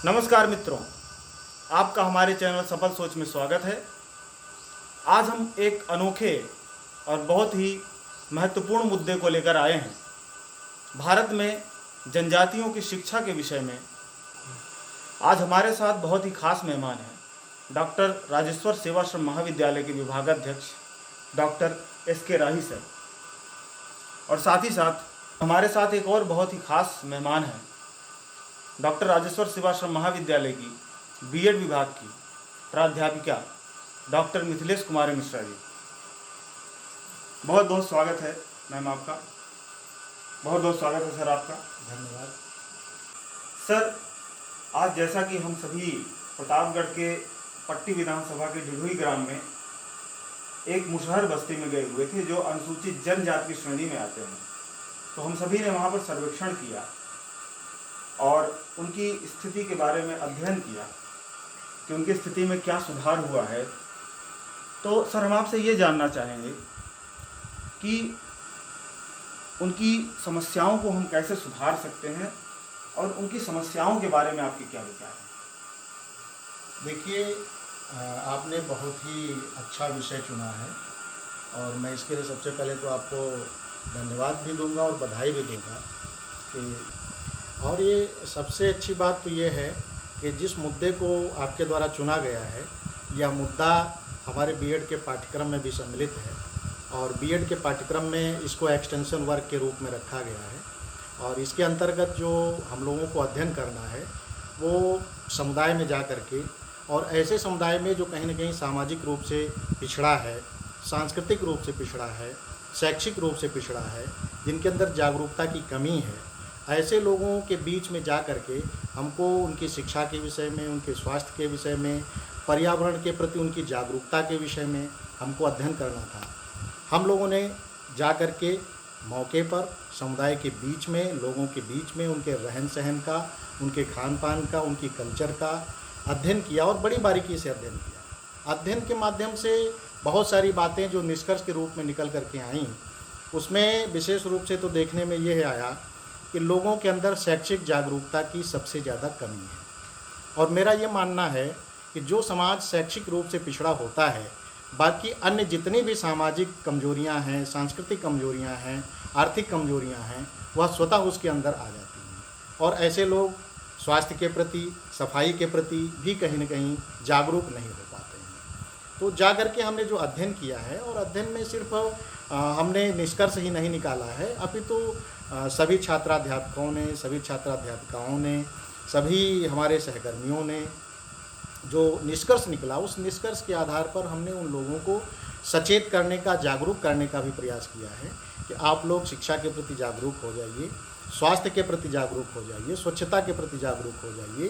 नमस्कार मित्रों, आपका हमारे चैनल सफल सोच में स्वागत है। आज हम एक अनोखे और बहुत ही महत्वपूर्ण मुद्दे को लेकर आए हैं। भारत में जनजातियों की शिक्षा के विषय में आज हमारे साथ बहुत ही खास मेहमान हैं। डॉक्टर राजेश्वर सेवाश्रम महाविद्यालय के विभागाध्यक्ष डॉक्टर एस.के. राही सर, और साथ ही साथ हमारे साथ एक और बहुत ही खास मेहमान हैं, डॉक्टर राजेश्वर सेवाश्रम महाविद्यालय की बीएड विभाग की प्राध्यापिका डॉक्टर मिथिलेश कुमारी मिश्रा जी। बहुत बहुत स्वागत है मैम आपका। बहुत बहुत स्वागत है सर आपका। धन्यवाद सर, आज जैसा कि हम सभी प्रतापगढ़ के पट्टी विधानसभा के ढिढोई ग्राम में एक मुशहर बस्ती में गए हुए थे जो अनुसूचित जनजाति की श्रेणी में आते हैं, तो हम सभी ने वहाँ पर सर्वेक्षण किया और उनकी स्थिति के बारे में अध्ययन किया कि उनकी स्थिति में क्या सुधार हुआ है। तो सर, हम आपसे ये जानना चाहेंगे कि उनकी समस्याओं को हम कैसे सुधार सकते हैं और उनकी समस्याओं के बारे में आपके क्या विचार हैं? देखिए, आपने बहुत ही अच्छा विषय चुना है और मैं इसके लिए सबसे पहले तो आपको धन्यवाद भी दूंगा और बधाई भी दूंगा कि और ये सबसे अच्छी बात तो ये है कि जिस मुद्दे को आपके द्वारा चुना गया है, यह मुद्दा हमारे बीएड के पाठ्यक्रम में भी सम्मिलित है और बीएड के पाठ्यक्रम में इसको एक्सटेंशन वर्क के रूप में रखा गया है। और इसके अंतर्गत जो हम लोगों को अध्ययन करना है वो समुदाय में जा कर के, और ऐसे समुदाय में जो कहीं ना कहीं सामाजिक रूप से पिछड़ा है, सांस्कृतिक रूप से पिछड़ा है, शैक्षिक रूप से पिछड़ा है, जिनके अंदर जागरूकता की कमी है, ऐसे लोगों के बीच में जा कर के हमको उनकी शिक्षा के विषय में, उनके स्वास्थ्य के विषय में, पर्यावरण के प्रति उनकी जागरूकता के विषय में हमको अध्ययन करना था। हम लोगों ने जा कर के मौके पर समुदाय के बीच में, लोगों के बीच में उनके रहन सहन का, उनके खान पान का, उनकी कल्चर का अध्ययन किया और बड़ी बारीकी से अध्ययन किया। अध्ययन के माध्यम से बहुत सारी बातें जो निष्कर्ष के रूप में निकल कर के आईं, उसमें विशेष रूप से तो देखने में यह आया कि लोगों के अंदर शैक्षिक जागरूकता की सबसे ज़्यादा कमी है। और मेरा ये मानना है कि जो समाज शैक्षिक रूप से पिछड़ा होता है, बाकी अन्य जितनी भी सामाजिक कमजोरियां हैं, सांस्कृतिक कमजोरियां हैं, आर्थिक कमजोरियां हैं, वह स्वतः उसके अंदर आ जाती हैं। और ऐसे लोग स्वास्थ्य के प्रति, सफाई के प्रति भी कहीं न कहीं जागरूक नहीं हो पाते हैं। तो जा कर के हमने जो अध्ययन किया है, और अध्ययन में सिर्फ हमने निष्कर्ष ही नहीं निकाला है, अपितु सभी छात्राध्यापकों ने, सभी छात्राध्यापिकाओं ने, सभी हमारे सहकर्मियों ने जो निष्कर्ष निकला, उस निष्कर्ष के आधार पर हमने उन लोगों को सचेत करने का, जागरूक करने का भी प्रयास किया है कि आप लोग शिक्षा के प्रति जागरूक हो जाइए, स्वास्थ्य के प्रति जागरूक हो जाइए, स्वच्छता के प्रति जागरूक हो जाइए।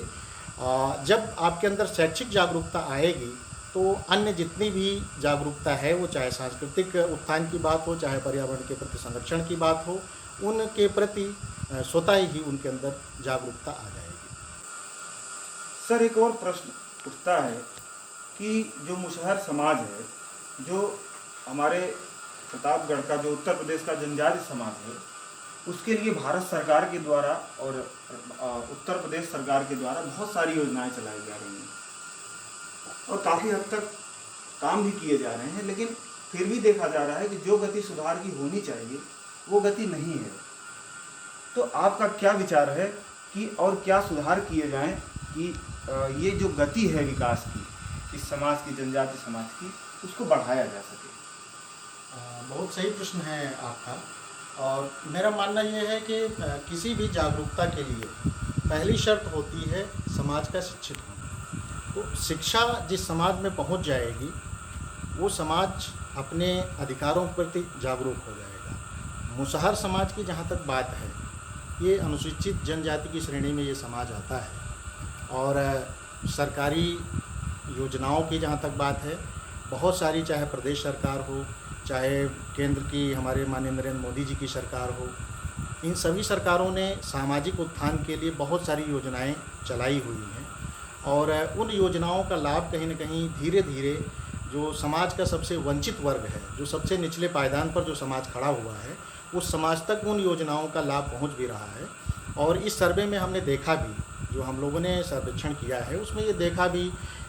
जब आपके अंदर शैक्षिक जागरूकता आएगी तो अन्य जितनी भी जागरूकता है, वो चाहे सांस्कृतिक उत्थान की बात हो, चाहे पर्यावरण के प्रति संरक्षण की बात हो, उनके प्रति स्वतः ही उनके अंदर जागरूकता आ जाएगी। सर, एक और प्रश्न उठता है कि जो मुशहर समाज है, जो हमारे प्रतापगढ़ का, जो उत्तर प्रदेश का जनजाति समाज है, उसके लिए भारत सरकार के द्वारा और उत्तर प्रदेश सरकार के द्वारा बहुत सारी योजनाएं चलाई जा रही हैं और काफ़ी हद तक काम भी किए जा रहे हैं, लेकिन फिर भी देखा जा रहा है कि जो गति सुधार की होनी चाहिए वो गति नहीं है। तो आपका क्या विचार है कि और क्या सुधार किए जाएं कि ये जो गति है विकास की, इस समाज की, जनजाति समाज की, उसको बढ़ाया जा सके? बहुत सही प्रश्न है आपका। और मेरा मानना ये है कि किसी भी जागरूकता के लिए पहली शर्त होती है समाज का शिक्षित होना। तो शिक्षा जिस समाज में पहुंच जाएगी, वो समाज अपने अधिकारों के प्रति जागरूक हो जाएगा। मुसहर समाज की जहाँ तक बात है, ये अनुसूचित जनजाति की श्रेणी में ये समाज आता है। और सरकारी योजनाओं की जहाँ तक बात है, बहुत सारी, चाहे प्रदेश सरकार हो, चाहे केंद्र की हमारे माननीय नरेंद्र मोदी जी की सरकार हो, इन सभी सरकारों ने सामाजिक उत्थान के लिए बहुत सारी योजनाएं चलाई हुई हैं। और उन योजनाओं का लाभ कहीं न कहीं धीरे धीरे जो समाज का सबसे वंचित वर्ग है, जो सबसे निचले पायदान पर जो समाज खड़ा हुआ है, उस समाज तक उन योजनाओं का लाभ पहुंच भी रहा है। और इस सर्वे में हमने देखा भी जो हम लोगों ने सर्वेक्षण किया है उसमें ये देखा भी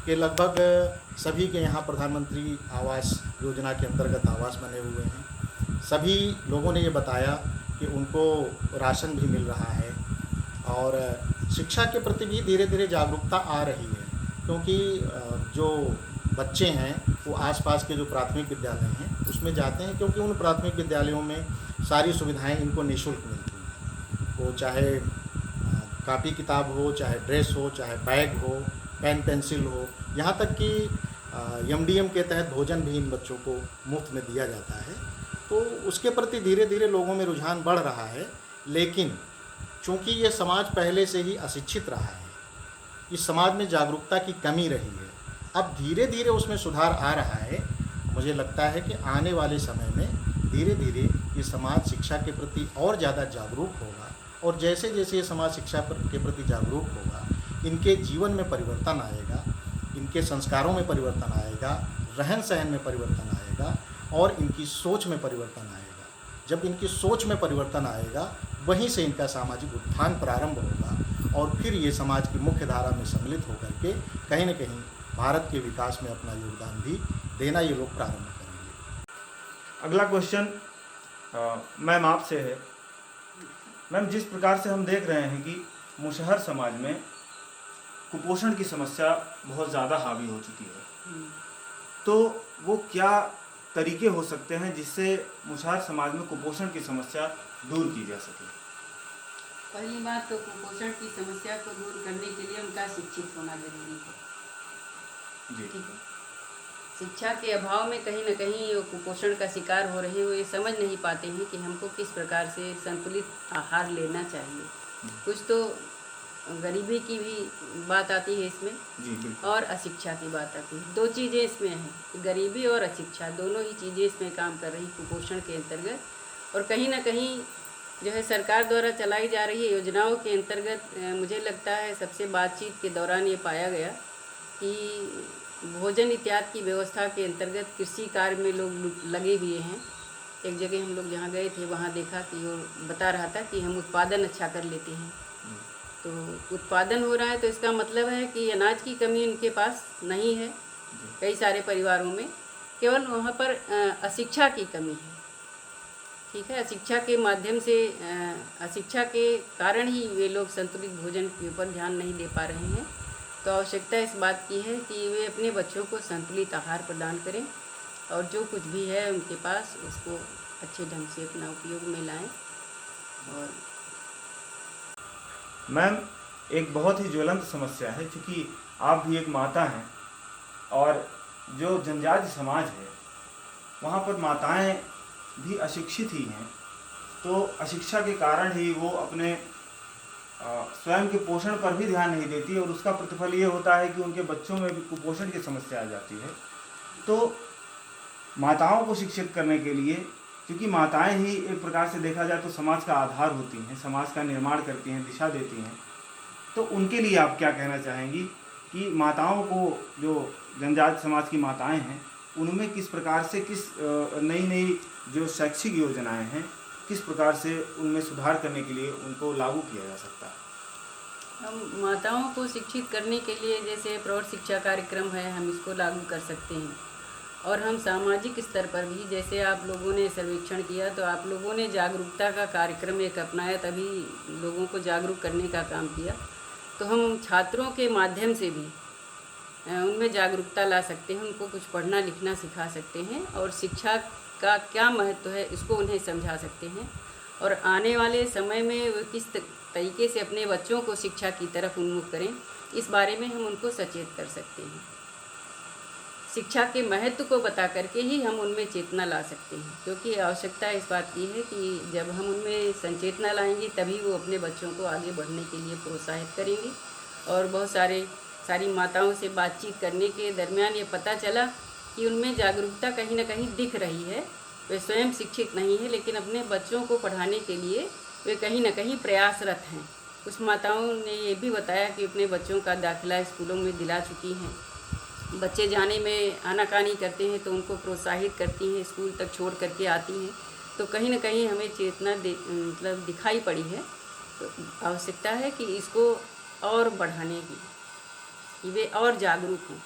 कि लगभग सभी के यहाँ प्रधानमंत्री आवास योजना के अंतर्गत आवास बने हुए हैं। सभी लोगों ने ये बताया कि उनको राशन भी मिल रहा है और शिक्षा के प्रति भी धीरे धीरे जागरूकता आ रही है, क्योंकि जो बच्चे हैं वो आसपास के जो प्राथमिक विद्यालय हैं उसमें जाते हैं, क्योंकि उन प्राथमिक विद्यालयों में सारी सुविधाएं इनको निःशुल्क मिलती हैं। वो चाहे कापी किताब हो, चाहे ड्रेस हो, चाहे बैग हो, पेन पेंसिल हो, यहाँ तक कि एमडीएम के तहत भोजन भी इन बच्चों को मुफ्त में दिया जाता है। तो उसके प्रति धीरे धीरे लोगों में रुझान बढ़ रहा है, लेकिन चूँकि ये समाज पहले से ही अशिक्षित रहा है, इस समाज में जागरूकता की कमी रही है, अब धीरे धीरे उसमें सुधार आ रहा है। मुझे लगता है कि आने वाले समय में धीरे धीरे ये समाज शिक्षा के प्रति और ज़्यादा जागरूक होगा, और जैसे जैसे ये समाज शिक्षा के प्रति जागरूक होगा, इनके जीवन में परिवर्तन आएगा, इनके संस्कारों में परिवर्तन आएगा, रहन सहन में परिवर्तन आएगा और इनकी सोच में परिवर्तन आएगा। जब इनकी सोच में परिवर्तन आएगा, वहीं से इनका सामाजिक उत्थान प्रारंभ होगा और फिर ये समाज की मुख्य धारा में सम्मिलित होकर के कहीं न कहीं भारत के विकास में अपना योगदान भी देना ये लोग प्रारंभ करेंगे। अगला क्वेश्चन मैम आपसे है। मैम, जिस प्रकार से हम देख रहे हैं कि मुशहर समाज में कुपोषण की समस्या बहुत ज़्यादा हावी हो चुकी है, तो वो क्या तरीके हो सकते हैं जिससे मुशहर समाज में कुपोषण की समस्या दूर की जा सके? पहली बात तो कुपोषण की समस्या को दूर करने के लिए उनका शिक्षित होना जरूरी है। जी। ठीक है। शिक्षा के अभाव में कहीं न कहीं वो कुपोषण का शिकार हो रहे हैं, वो ये समझ नहीं पाते हैं कि हमको किस प्रकार से संतुलित आहार लेना चाहिए। कुछ तो गरीबी की भी बात आती है इसमें, जी बिल्कुल। और अशिक्षा की बात आती है। दो चीज़ें इसमें हैं, गरीबी और अशिक्षा, दोनों ही चीज़ें इसमें काम कर रही कुपोषण के अंतर्गत। और कहीं ना कहीं जो है सरकार द्वारा चलाई जा रही योजनाओं के अंतर्गत मुझे लगता है सबसे बातचीत के दौरान ये पाया गया कि भोजन इत्यादि की व्यवस्था के अंतर्गत कृषि कार्य में लोग लगे हुए हैं। एक जगह हम लोग जहाँ गए थे वहाँ देखा कि वो बता रहा था कि हम उत्पादन अच्छा कर लेते हैं। तो उत्पादन हो रहा है तो इसका मतलब है कि अनाज की कमी उनके पास नहीं है। कई सारे परिवारों में केवल वहाँ पर अशिक्षा की कमी है। ठीक है, अशिक्षा के माध्यम से अशिक्षा के कारण ही वे लोग संतुलित भोजन के ऊपर ध्यान नहीं दे पा रहे हैं। तो आवश्यकता इस बात की है कि वे अपने बच्चों को संतुलित आहार प्रदान करें और जो कुछ भी है उनके पास उसको अच्छे ढंग से अपना उपयोग में लाएं। और मैम, एक बहुत ही ज्वलंत समस्या है, क्योंकि आप भी एक माता हैं और जो जनजाति समाज है वहाँ पर माताएं भी अशिक्षित ही हैं। तो अशिक्षा के कारण ही वो अपने स्वयं के पोषण पर भी ध्यान नहीं देती और उसका प्रतिफल ये होता है कि उनके बच्चों में भी कुपोषण की समस्या आ जाती है। तो माताओं को शिक्षित करने के लिए, क्योंकि माताएं ही एक प्रकार से देखा जाए तो समाज का आधार होती हैं, समाज का निर्माण करती हैं, दिशा देती हैं, तो उनके लिए आप क्या कहना चाहेंगी कि माताओं को, जो जनजाति समाज की माताएं हैं, उनमें किस प्रकार से किस नई नई जो शैक्षिक योजनाएं हैं किस प्रकार से उनमें सुधार करने के लिए उनको लागू किया जा सकता है? हम माताओं को शिक्षित करने के लिए जैसे प्रौढ़ शिक्षा कार्यक्रम है, हम इसको लागू कर सकते हैं। और हम सामाजिक स्तर पर भी, जैसे आप लोगों ने सर्वेक्षण किया तो आप लोगों ने जागरूकता का कार्यक्रम एक अपनाया, तभी लोगों को जागरूक करने का काम किया। तो हम छात्रों के माध्यम से भी उनमें जागरूकता ला सकते हैं, उनको कुछ पढ़ना लिखना सिखा सकते हैं और शिक्षा का क्या महत्व है इसको उन्हें समझा सकते हैं। और आने वाले समय में वो किस तरीके से अपने बच्चों को शिक्षा की तरफ उन्मुख करें, इस बारे में हम उनको सचेत कर सकते हैं। शिक्षा के महत्व को बता करके ही हम उनमें चेतना ला सकते हैं, क्योंकि आवश्यकता इस बात की है कि जब हम उनमें संचेतना लाएंगे तभी वो अपने बच्चों को आगे बढ़ने के लिए प्रोत्साहित करेंगे। और बहुत सारी माताओं से बातचीत करने के दरमियान ये पता चला कि उनमें जागरूकता कहीं ना कहीं दिख रही है। वे स्वयं शिक्षित नहीं है, लेकिन अपने बच्चों को पढ़ाने के लिए वे कहीं ना कहीं प्रयासरत हैं। कुछ माताओं ने ये भी बताया कि अपने बच्चों का दाखिला स्कूलों में दिला चुकी हैं। बच्चे जाने में आनाकानी करते हैं तो उनको प्रोत्साहित करती हैं, स्कूल तक छोड़ करके आती हैं। तो कहीं ना कहीं हमें चेतना मतलब दिखाई पड़ी है। तो आवश्यकता है कि इसको और बढ़ाने की, कि वे और जागरूक हों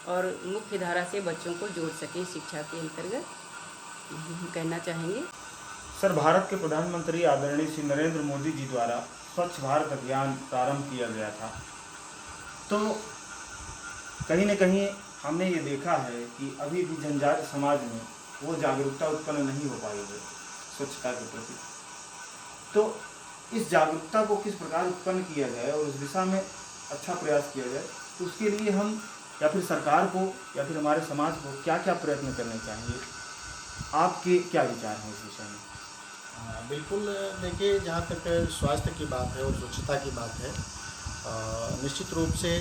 और मुख्य धारा से बच्चों को जोड़ सकें शिक्षा के अंतर्गत, यही हम कहना चाहेंगे। सर, भारत के प्रधानमंत्री आदरणीय श्री नरेंद्र मोदी जी द्वारा स्वच्छ भारत अभियान प्रारंभ किया गया था, तो कहीं न कहीं हमने ये देखा है कि अभी भी जनजातीय समाज में वो जागरूकता उत्पन्न नहीं हो पाई है स्वच्छता के प्रति। तो इस जागरूकता को किस प्रकार उत्पन्न किया जाए और उस दिशा में अच्छा प्रयास किया जाए, तो उसके लिए हम या फिर सरकार को या फिर हमारे समाज को क्या क्या प्रयत्न करने चाहिए, आपके क्या विचार हैं इस विषय में? बिल्कुल। देखिए, जहाँ तक स्वास्थ्य की बात है और स्वच्छता की बात है, निश्चित रूप से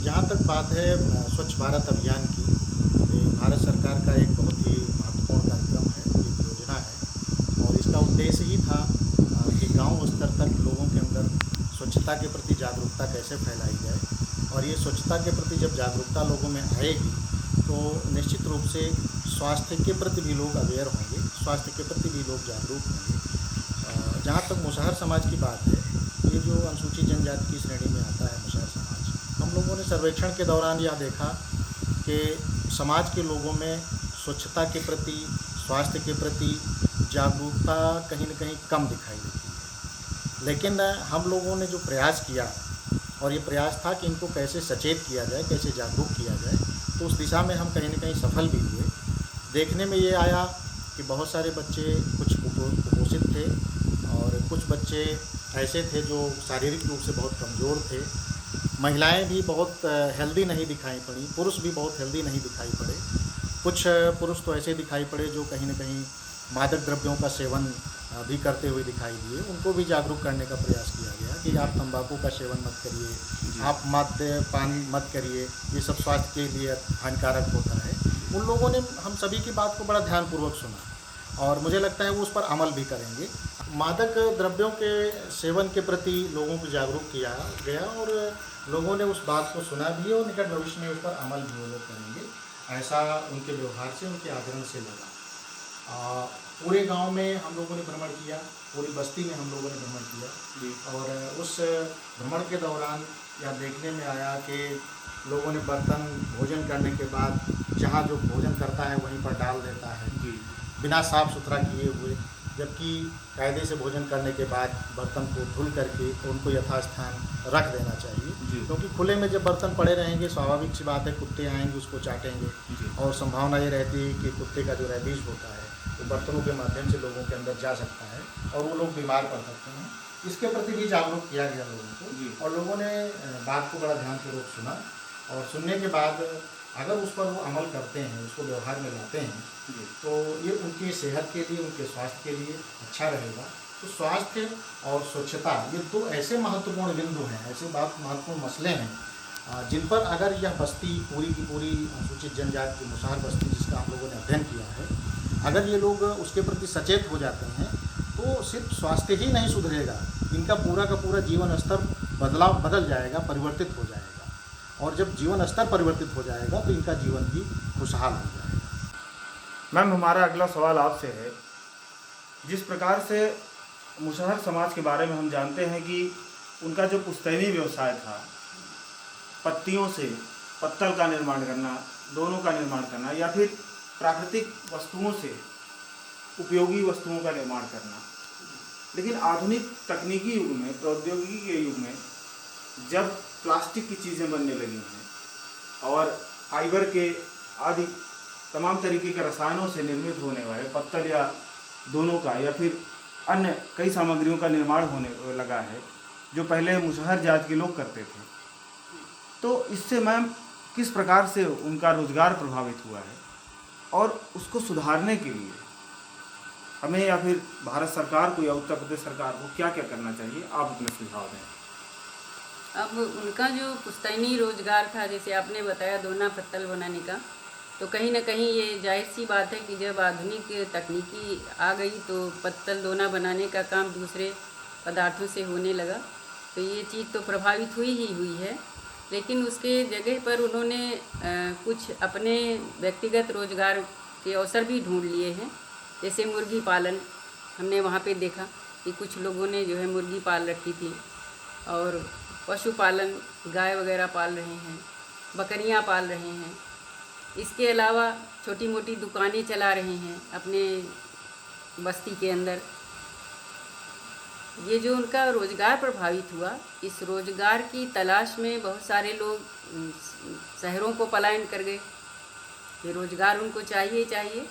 जहाँ तक बात है स्वच्छ भारत अभियान की, ये भारत सरकार का एक बहुत ही महत्वपूर्ण कार्यक्रम है, एक योजना है। और इसका उद्देश्य ही था कि गांव स्तर तक लोगों के अंदर स्वच्छता के प्रति जागरूकता कैसे फैलाई जाए। और ये स्वच्छता के प्रति जब जागरूकता लोगों में आएगी तो निश्चित रूप से स्वास्थ्य के प्रति भी लोग अवेयर होंगे, स्वास्थ्य के प्रति भी लोग जागरूक होंगे। जहाँ तक मुसहर समाज की बात है, ये जो अनुसूचित जनजाति की श्रेणी में आता है मुसहर समाज, हम लोगों ने सर्वेक्षण के दौरान यह देखा कि समाज के लोगों में स्वच्छता के प्रति, स्वास्थ्य के प्रति जागरूकता कहीं न कहीं कम दिखाई देती है। लेकिन हम लोगों ने जो प्रयास किया, और ये प्रयास था कि इनको कैसे सचेत किया जाए, कैसे जागरूक किया जाए, तो उस दिशा में हम कहीं न कहीं सफल भी हुए। देखने में ये आया कि बहुत सारे बच्चे कुछ कुपोषित थे और कुछ बच्चे ऐसे थे जो शारीरिक रूप से बहुत कमज़ोर थे। महिलाएं भी बहुत हेल्दी नहीं दिखाई पड़ी, पुरुष भी बहुत हेल्दी नहीं दिखाई पड़े। कुछ पुरुष तो ऐसे दिखाई पड़े जो कहीं न कहीं मादक द्रव्यों का सेवन भी करते हुए दिखाई दिए। उनको भी जागरूक करने का प्रयास किया गया कि आप तंबाकू का सेवन मत करिए, आप मद्यपान मत करिए, ये सब स्वास्थ्य के लिए हानिकारक होता है। उन लोगों ने हम सभी की बात को बड़ा ध्यानपूर्वक सुना और मुझे लगता है वो उस पर अमल भी करेंगे। मादक द्रव्यों के सेवन के प्रति लोगों को जागरूक किया गया और लोगों ने उस बात को सुना भी और निकट भविष्य में उस पर अमल भी वो लोग करेंगे, ऐसा उनके व्यवहार से, उनके आचरण से लगा। पूरे गांव में हम लोगों ने भ्रमण किया, पूरी बस्ती में हम लोगों ने भ्रमण किया और उस भ्रमण के दौरान यह देखने में आया कि लोगों ने बर्तन भोजन करने के बाद जहाँ जो भोजन करता है वहीं पर डाल देता है बिना साफ़ सुथरा किए हुए, जबकि कायदे से भोजन करने के बाद बर्तन को धुल करके उनको यथास्थान रख देना चाहिए। क्योंकि खुले में जब बर्तन पड़े रहेंगे, स्वाभाविक सी बात है कुत्ते आएंगे उसको चाटेंगे और संभावना ये रहती है कि कुत्ते का जो रेबीज होता है तो बर्तनों के माध्यम से लोगों के अंदर जा सकता है और वो लोग बीमार पड़ सकते हैं। इसके प्रति भी जागरूक किया गया लोगों को और लोगों ने बात को बड़ा ध्यानपूर्वक सुना और सुनने के बाद अगर उस पर वो अमल करते हैं, उसको व्यवहार में लाते हैं, तो ये उनकी सेहत के लिए, उनके स्वास्थ्य के लिए अच्छा रहेगा। तो स्वास्थ्य और स्वच्छता ये दो ऐसे महत्वपूर्ण बिंदु हैं, ऐसे बहुत महत्वपूर्ण मसले हैं जिन पर अगर यह बस्ती पूरी की पूरी अनुसूचित जनजाति की मुसहर बस्ती जिसका हम लोगों ने अध्ययन किया है, अगर ये लोग उसके प्रति सचेत हो जाते हैं तो सिर्फ स्वास्थ्य ही नहीं सुधरेगा, इनका पूरा का पूरा जीवन स्तर बदल जाएगा, परिवर्तित हो जाएगा। और जब जीवन स्तर परिवर्तित हो जाएगा तो इनका जीवन भी खुशहाल हो जाएगा। मैम, हमारा अगला सवाल आपसे है, जिस प्रकार से मुसहर समाज के बारे में हम जानते हैं कि उनका जो पुश्तैनी व्यवसाय था, पत्तियों से पत्तल का निर्माण करना, दोनों का निर्माण करना या फिर प्राकृतिक वस्तुओं से उपयोगी वस्तुओं का निर्माण करना, लेकिन आधुनिक तकनीकी युग में, प्रौद्योगिकी के युग में जब प्लास्टिक की चीज़ें बनने लगी हैं और फाइबर के आदि तमाम तरीके के रसायनों से निर्मित होने वाले पत्तल या दोनों का या फिर अन्य कई सामग्रियों का निर्माण होने लगा है जो पहले मुसहर जात के लोग करते थे, तो इससे मैम किस प्रकार से उनका रोजगार प्रभावित हुआ है और उसको सुधारने के लिए हमें या फिर भारत सरकार को या उत्तर प्रदेश सरकार को क्या क्या करना चाहिए, आप अपने सुझाव दें। अब उनका जो पुश्तैनी रोजगार था, जैसे आपने बताया दोना पत्तल बनाने का, तो कहीं ना कहीं ये जाहिर सी बात है कि जब आधुनिक तकनीकी आ गई तो पत्तल दोना बनाने का काम दूसरे पदार्थों से होने लगा, तो ये चीज़ तो प्रभावित हुई है। लेकिन उसके जगह पर उन्होंने कुछ अपने व्यक्तिगत रोजगार के अवसर भी ढूंढ लिए हैं। जैसे मुर्गी पालन, हमने वहाँ पे देखा कि कुछ लोगों ने जो है मुर्गी पाल रखी थी, और पशुपालन, गाय वगैरह पाल रहे हैं, बकरियां पाल रहे हैं। इसके अलावा छोटी मोटी दुकानें चला रहे हैं अपने बस्ती के अंदर। ये जो उनका रोज़गार प्रभावित हुआ, इस रोज़गार की तलाश में बहुत सारे लोग शहरों को पलायन कर गए। ये रोज़गार उनको चाहिए चाहिए,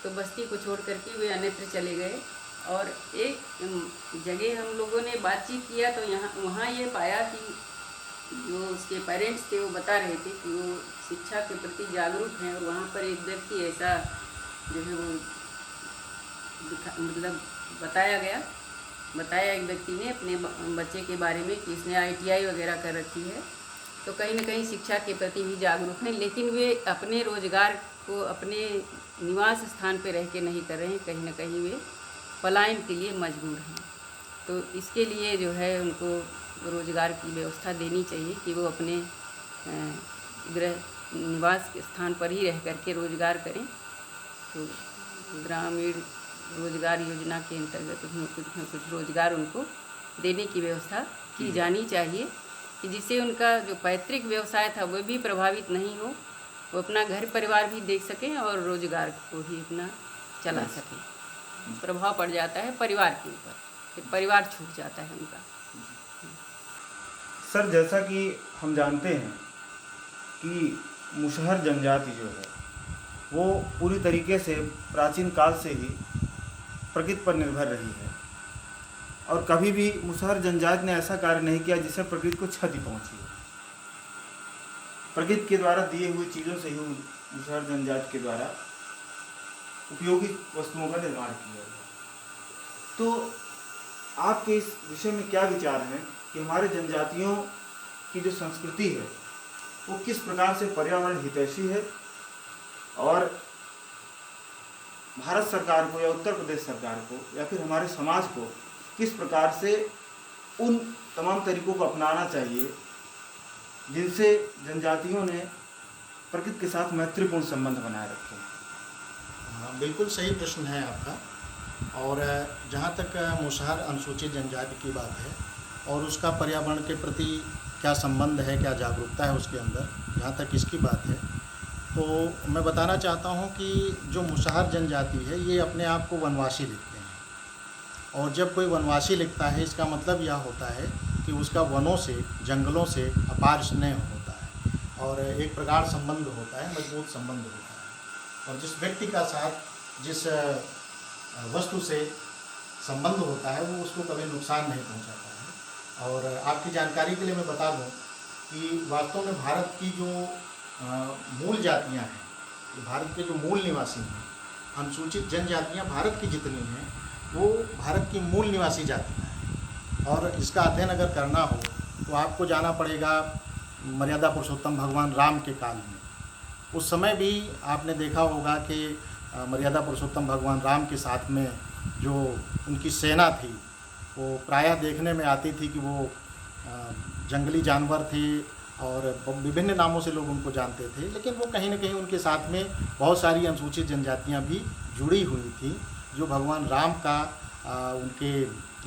तो बस्ती को छोड़ करके वे अन्यत्र चले गए। और एक जगह हम लोगों ने बातचीत किया तो वहाँ ये पाया कि जो उसके पेरेंट्स थे वो बता रहे थे कि वो शिक्षा के प्रति जागरूक हैं। और वहाँ पर एक व्यक्ति ऐसा जो है वो मतलब बताया एक व्यक्ति ने अपने बच्चे के बारे में कि इसने ITI वगैरह कर रखी है। तो कहीं न कहीं शिक्षा के प्रति भी जागरूक हैं, लेकिन वे अपने रोज़गार को अपने निवास स्थान पर रह के नहीं कर रहे हैं, कहीं न कहीं वे पलायन के लिए मजबूर हैं। तो इसके लिए जो है उनको रोज़गार की व्यवस्था देनी चाहिए कि वो अपने गृह निवास स्थान पर ही रह करके रोज़गार करें। तो ग्रामीण रोज़गार योजना के अंतर्गत कुछ रोज़गार उनको देने की व्यवस्था की जानी चाहिए कि जिससे उनका जो पैतृक व्यवसाय था वो भी प्रभावित नहीं हो, वो अपना घर परिवार भी देख सकें और रोज़गार को भी अपना चला सकें। प्रभाव पड़ जाता है परिवार के ऊपर, फिर परिवार छूट जाता है उनका। सर, जैसा कि हम जानते हैं कि मुसहर जनजाति जो है वो पूरी तरीके से प्राचीन काल से ही प्रकृति पर निर्भर रही है, और कभी भी मुसहर जनजाति ने ऐसा कार्य नहीं किया जिससे प्रकृति को क्षति पहुंची हो। प्रकृति के द्वारा दिए हुए चीज़ों से ही मुसहर जनजाति के द्वारा उपयोगी वस्तुओं का निर्माण किया गया। तो आपके इस विषय में क्या विचार हैं कि हमारे जनजातियों की जो संस्कृति है वो किस प्रकार से पर्यावरण हितैषी है, और भारत सरकार को या उत्तर प्रदेश सरकार को या फिर हमारे समाज को किस प्रकार से उन तमाम तरीकों को अपनाना चाहिए जिनसे जनजातियों ने प्रकृति के साथ मैत्रीपूर्ण संबंध बनाए रखे हैं? हाँ, बिल्कुल सही प्रश्न है आपका। और जहाँ तक मुसहर अनुसूचित जनजाति की बात है और उसका पर्यावरण के प्रति क्या संबंध है, क्या जागरूकता है उसके अंदर, जहाँ तक इसकी बात है तो मैं बताना चाहता हूँ कि जो मुसहर जनजाति है ये अपने आप को वनवासी लिखते हैं। और जब कोई वनवासी लिखता है इसका मतलब यह होता है कि उसका वनों से, जंगलों से अपार स्नेह होता है और एक प्रगाढ़ संबंध होता है, मजबूत संबंध होता है। और जिस व्यक्ति का साथ जिस वस्तु से संबंध होता है वो उसको कभी नुकसान नहीं पहुंचाता है। और आपकी जानकारी के लिए मैं बता दूं कि वास्तव में भारत की जो मूल जातियां हैं, भारत के जो मूल निवासी हैं, अनुसूचित जनजातियां भारत की जितनी हैं वो भारत की मूल निवासी जातियां हैं। और इसका अध्ययन अगर करना हो तो आपको जाना पड़ेगा मर्यादा पुरुषोत्तम भगवान राम के काल में। उस समय भी आपने देखा होगा कि मर्यादा पुरुषोत्तम भगवान राम के साथ में जो उनकी सेना थी वो प्रायः देखने में आती थी कि वो जंगली जानवर थे और विभिन्न नामों से लोग उनको जानते थे, लेकिन वो कहीं न कहीं उनके साथ में बहुत सारी अनुसूचित जनजातियां भी जुड़ी हुई थी जो भगवान राम का उनके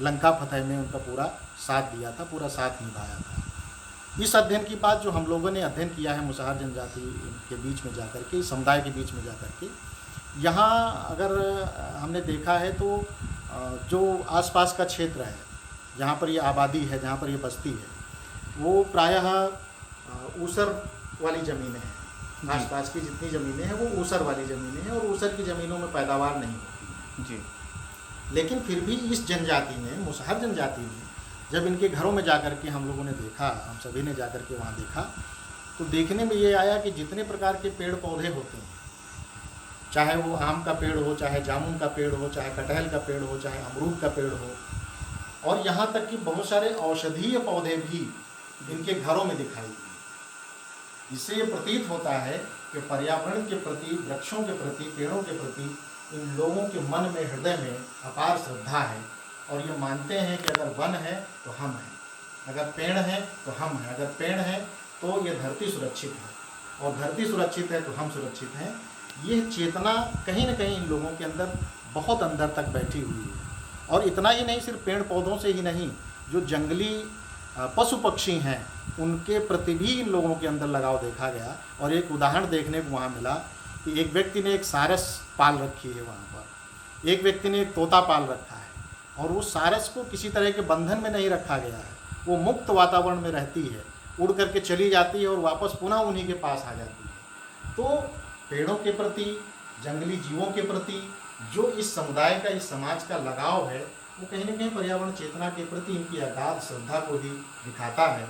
लंका फतह में उनका पूरा साथ दिया था, पूरा साथ निभाया था। इस अध्ययन की बात जो हम लोगों ने अध्ययन किया है मुसहर जनजाति के बीच में जाकर के, समुदाय के बीच में जाकर के, यहाँ अगर हमने देखा है तो जो आसपास का क्षेत्र है जहाँ पर ये आबादी है, जहाँ पर ये बस्ती है, वो प्रायः ऊसर वाली ज़मीनें हैं। आसपास की जितनी ज़मीनें हैं वो ऊसर वाली ज़मीनें हैं और ऊसर की ज़मीनों में पैदावार नहीं होती जी। लेकिन फिर भी इस जनजाति में, मुसहर जनजाति में, जब इनके घरों में जाकर के हम लोगों ने देखा, हम सभी ने जाकर के वहाँ देखा, तो देखने में ये आया कि जितने प्रकार के पेड़ पौधे होते हैं, चाहे वो आम का पेड़ हो, चाहे जामुन का पेड़ हो, चाहे कटहल का पेड़ हो, चाहे अमरूद का पेड़ हो, और यहाँ तक कि बहुत सारे औषधीय पौधे भी इनके घरों में दिखाई दिए। इससे ये प्रतीत होता है कि पर्यावरण के प्रति, वृक्षों के प्रति, पेड़ों के प्रति इन लोगों के मन में, हृदय में अपार श्रद्धा है और ये मानते हैं कि अगर वन है तो हम हैं, अगर पेड़ है तो हम हैं, अगर पेड़ है तो ये धरती सुरक्षित है और धरती सुरक्षित है तो हम सुरक्षित हैं। ये चेतना कहीं न कहीं इन लोगों के अंदर बहुत अंदर तक बैठी हुई है। और इतना ही नहीं, सिर्फ पेड़ पौधों से ही नहीं, जो जंगली पशु पक्षी हैं उनके प्रति भी इन लोगों के अंदर लगाव देखा गया। और एक उदाहरण देखने को वहाँ मिला कि एक व्यक्ति ने एक सारस पाल रखी है वहाँ पर, एक व्यक्ति ने एक तोता पाल रखा है, और वो सारस को किसी तरह के बंधन में नहीं रखा गया है, वो मुक्त वातावरण में रहती है, उड़ करके चली जाती है और वापस पुनः उन्हीं के पास आ जाती है। तो पेड़ों के प्रति, जंगली जीवों के प्रति जो इस समुदाय का, इस समाज का लगाव है, वो कहीं न कहीं पर्यावरण चेतना के प्रति इनकी अगाध श्रद्धा को भी दिखाता है।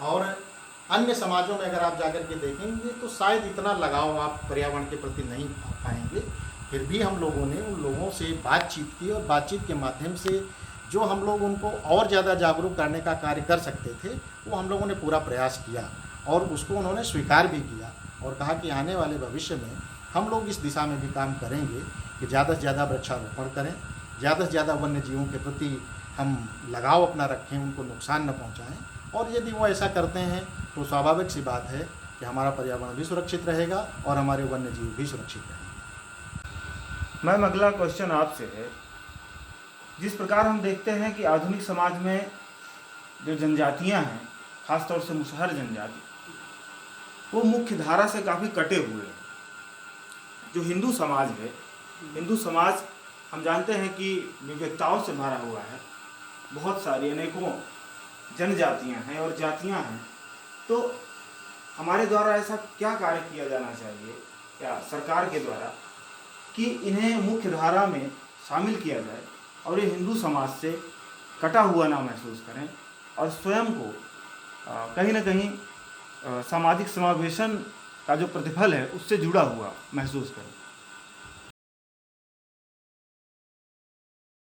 और अन्य समाजों में अगर आप जाकर के देखेंगे तो शायद इतना लगाव आप पर्यावरण के प्रति नहीं पा पाएंगे। फिर भी हम लोगों ने उन लोगों से बातचीत की और बातचीत के माध्यम से जो हम लोग उनको और ज़्यादा जागरूक करने का कार्य कर सकते थे वो हम लोगों ने पूरा प्रयास किया, और उसको उन्होंने स्वीकार भी किया और कहा कि आने वाले भविष्य में हम लोग इस दिशा में भी काम करेंगे कि ज़्यादा से ज़्यादा वृक्षारोपण करें, ज़्यादा से ज़्यादा वन्य जीवों के प्रति हम लगाव अपना रखें, उनको नुकसान न पहुंचाएं। और यदि वो ऐसा करते हैं तो स्वाभाविक सी बात है कि हमारा पर्यावरण भी सुरक्षित रहेगा और हमारे वन्य जीव भी सुरक्षित रहेंगे। मैम, अगला क्वेश्चन आपसे है, जिस प्रकार हम देखते हैं कि आधुनिक समाज में जो जनजातियां हैं, खासतौर से मुसहर जनजाति, वो मुख्य धारा से काफ़ी कटे हुए हैं। जो हिंदू समाज है, हिंदू समाज हम जानते हैं कि विविधताओं से भरा हुआ है, बहुत सारी अनेकों जनजातियां हैं और जातियां हैं। तो हमारे द्वारा ऐसा क्या कार्य किया जाना चाहिए, क्या सरकार के द्वारा, कि इन्हें मुख्य धारा में शामिल किया जाए और ये हिंदू समाज से कटा हुआ ना महसूस करें और स्वयं को कहीं ना कहीं सामाजिक समावेशन का जो प्रतिफल है उससे जुड़ा हुआ महसूस करें।